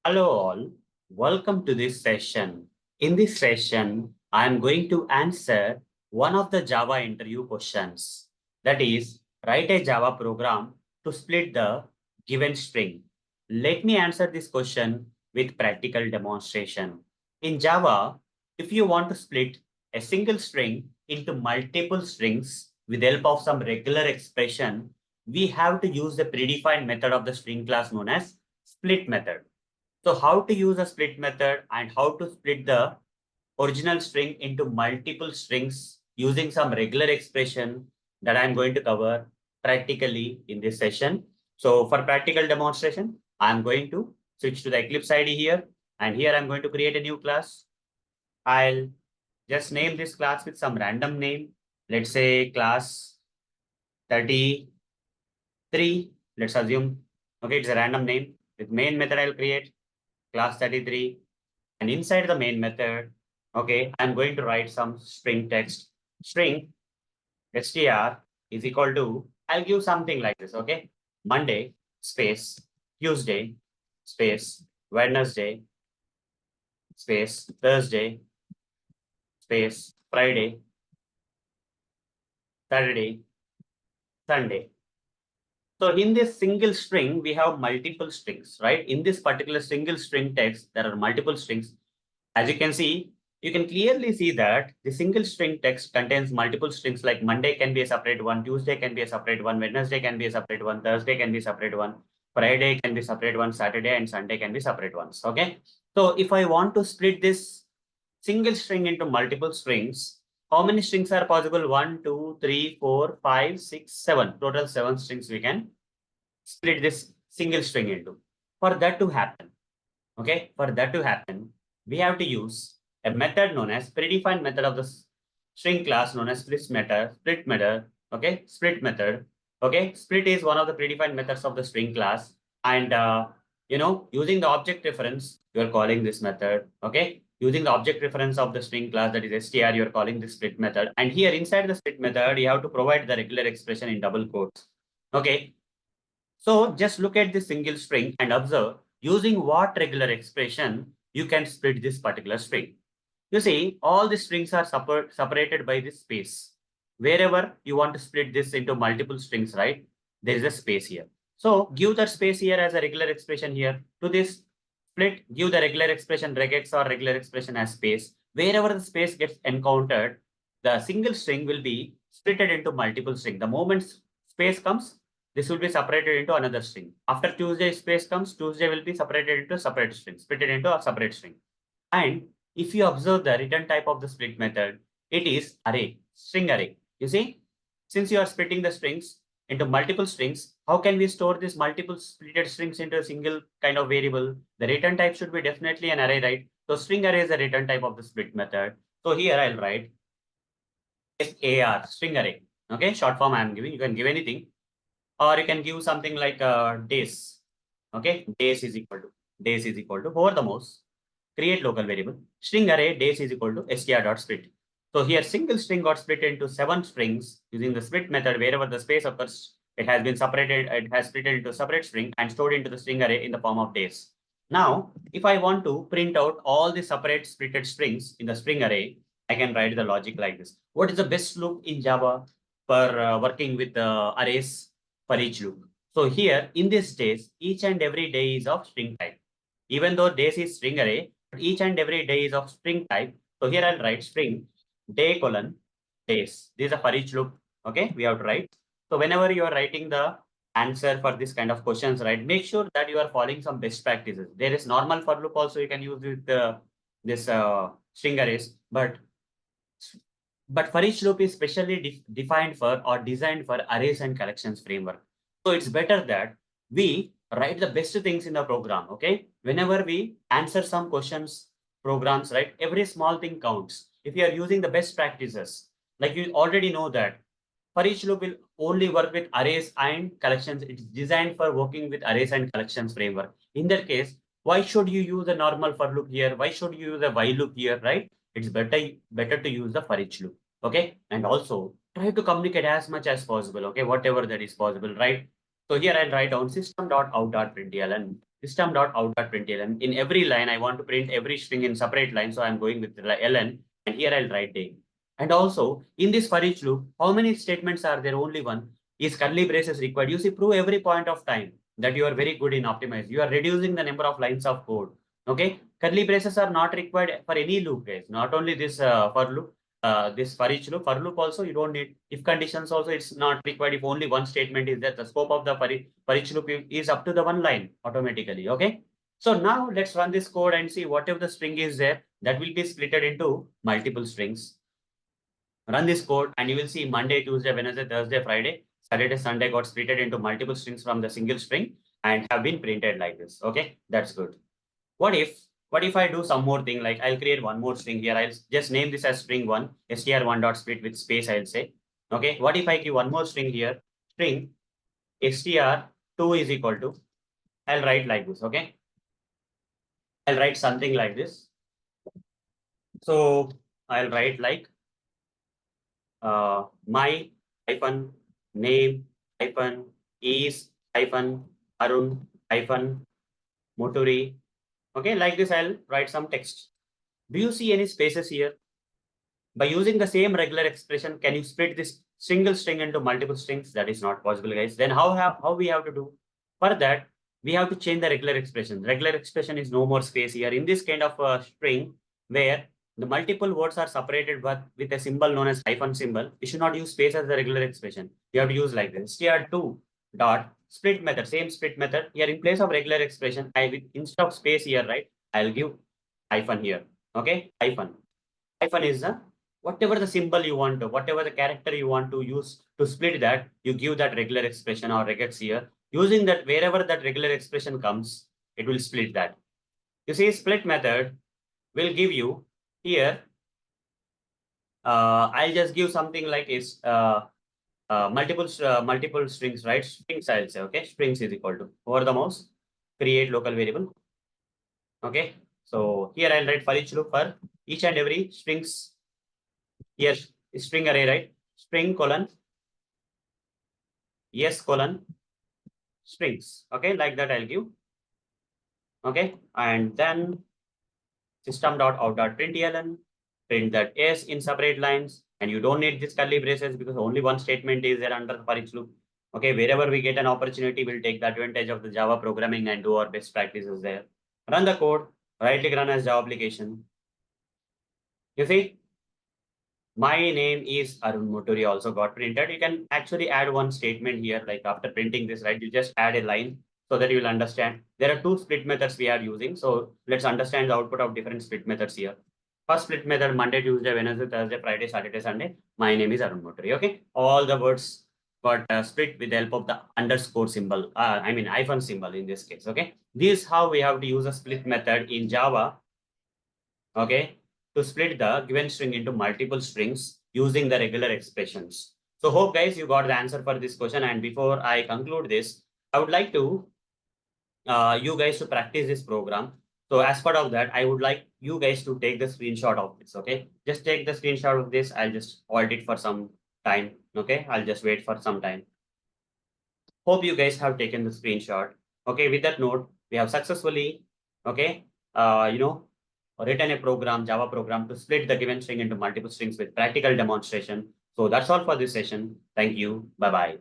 Hello all, welcome to this session. In this session, I am going to answer one of the Java interview questions. That is, write a Java program to split the given string. Let me answer this question with practical demonstration. In Java, if you want to split a single string into multiple strings with the help of some regular expression, we have to use the predefined method of the string class known as split method. So how to use a split method and how to split the original string into multiple strings using some regular expression that I'm going to cover practically in this session. So for practical demonstration, I'm going to switch to the Eclipse IDE here. And here I'm going to create a new class. I'll just name this class with some random name. Let's say class 33. Let's assume, okay, it's a random name. With main method, I'll create class 33. And inside the main method, okay, I'm going to write some string text. String str is equal to, I'll give something like this, okay? Monday, space, Tuesday, space, Wednesday, space, Thursday, space, Friday, Saturday, Sunday. So in this single string, we have multiple strings, right? In this particular single string text, there are multiple strings. As you can see, you can clearly see that the single string text contains multiple strings like Monday can be a separate one, Tuesday can be a separate one, Wednesday can be a separate one, Thursday can be a separate one, Friday can be separate one, Saturday and Sunday can be separate ones. Okay. So if I want to split this single string into multiple strings, how many strings are possible? 1, 2, 3, 4, 5, 6, 7. Total 7 strings we can split this single string into. For that to happen, okay, for that to happen, we have to use a method known as predefined method of the string class known as split method, okay, split method, okay. Split is one of the predefined methods of the string class, and using the object reference, you are calling this method, okay. Using the object reference of the string class, that is str, you are calling this split method, and here inside the split method, you have to provide the regular expression in double quotes, okay. So just look at the single string and observe using what regular expression you can split this particular string. You see, all the strings are separated by this space. Wherever you want to split this into multiple strings, right? There is a space here. So give that space here as a regular expression here. To this split, give the regular expression regex or regular expression as space. Wherever the space gets encountered, the single string will be splitted into multiple string. The moment space comes, this will be separated into another string. After Tuesday space comes, Tuesday will be separated into separate string, split it into a separate string. And if you observe the return type of the split method, it is array, string array. You see, since you are splitting the strings into multiple strings, how can we store these multiple splitted strings into a single kind of variable? The return type should be definitely an array, right? So string array is the return type of the split method. So here I'll write AR, string array. Okay, short form I'm giving. You can give anything, or you can give something like days. Okay, days is equal to over the mouse, create local variable, string array days is equal to str.split. So here single string got split into 7 strings using the split method. Wherever the space occurs, it has been separated, it has split into separate string and stored into the string array in the form of days. Now, if I want to print out all the separate splitted strings in the string array, I can write the logic like this. What is the best loop in Java for working with arrays for each loop? So here in this days, each and every day is of string type. Even though days is string array, but each and every day is of string type. So here I'll write string day colon days. This is a for each loop. Okay, we have to write. So whenever you are writing the answer for this kind of questions, right, make sure that you are following some best practices. There is normal for loop also you can use with this string arrays, but for each loop is specially defined for or designed for arrays and collections framework. So it's better that we write the best things in the program. Okay, whenever we answer some questions programs, right, every small thing counts. If you are using the best practices, like you already know that for each loop will only work with arrays and collections. It's designed for working with arrays and collections framework. In that case, why should you use a normal for loop here? Why should you use a while loop here, right? It's better to use the for each loop. Okay, and also try to communicate as much as possible. Okay, whatever that is possible, right? So here I'll write down system.out.println. system.out.println. In every line, I want to print every string in separate line. So I'm going with ln, and here I'll write day. And also in this for each loop, how many statements are there? Only one. Is curly braces required? You see, prove every point of time that you are very good in optimize. You are reducing the number of lines of code. Okay, curly braces are not required for any loop, guys. Not only this for loop, this for each loop. For loop also you don't need. If conditions also it's not required. If only one statement is there, the scope of the for each loop is up to the one line automatically. Okay. So now let's run this code and see whatever the string is there that will be splitted into multiple strings. Run this code and you will see Monday, Tuesday, Wednesday, Thursday, Friday, Saturday, Sunday got splitted into multiple strings from the single string and have been printed like this. Okay, that's good. What if I do some more thing, like I'll create one more string here. I'll just name this as string one, str1 dot split with space, I'll say. Okay, what if I give one more string here, string str2 is equal to, I'll write like this. Okay, I'll write something like this. So I'll write like my hyphen name hyphen is hyphen Arun hyphen Moturi. Okay, like this, I'll write some text. Do you see any spaces here? By using the same regular expression, can you split this single string into multiple strings? That is not possible, guys. Then how we have to do? For that, we have to change the regular expression. Regular expression is no more space here. In this kind of string where the multiple words are separated but with a symbol known as hyphen symbol, we should not use space as the regular expression. You have to use like this. str2 dot split method, same split method. Here in place of regular expression, instead of space here, right, I'll give hyphen here. Okay, hyphen. Hyphen is the whatever the symbol you want to, whatever the character you want to use to split that, you give that regular expression or regex here. Using that, wherever that regular expression comes, it will split that. You see, split method will give you here. I'll just give something like is multiple strings, right? Strings I'll say. Okay, strings is equal to over the mouse create local variable. Okay, so here I'll write for each loop for each and every strings. Here string array, right? String colon yes colon strings. Okay, like that I'll give. Okay, and then system.out.println print that s in separate lines, and you don't need this curly braces because only one statement is there under for each loop. Okay, wherever we get an opportunity, we'll take the advantage of the Java programming and do our best practices there. Run the code, right click run as Java application. You see, my name is Arun Moturi also got printed. You can actually add one statement here, like after printing this, right? You just add a line so that you will understand. There are two split methods we are using. So let's understand the output of different split methods here. First split method, Monday, Tuesday, Wednesday, Thursday, Friday, Saturday, Sunday. My name is Arun Moturi. Okay. All the words got split with the help of the underscore symbol. I mean, hyphen symbol in this case. Okay. This is how we have to use a split method in Java. Okay, to split the given string into multiple strings using the regular expressions. So hope guys you got the answer for this question. And before I conclude this, I would like to you guys to practice this program. So as part of that, I would like you guys to take the screenshot of this. Okay, just take the screenshot of this. I'll just hold it for some time. Okay, I'll just wait for some time. Hope you guys have taken the screenshot. Okay, with that note, we have successfully, okay, written a program, Java program to split the given string into multiple strings with practical demonstration. So that's all for this session. Thank you. Bye-bye.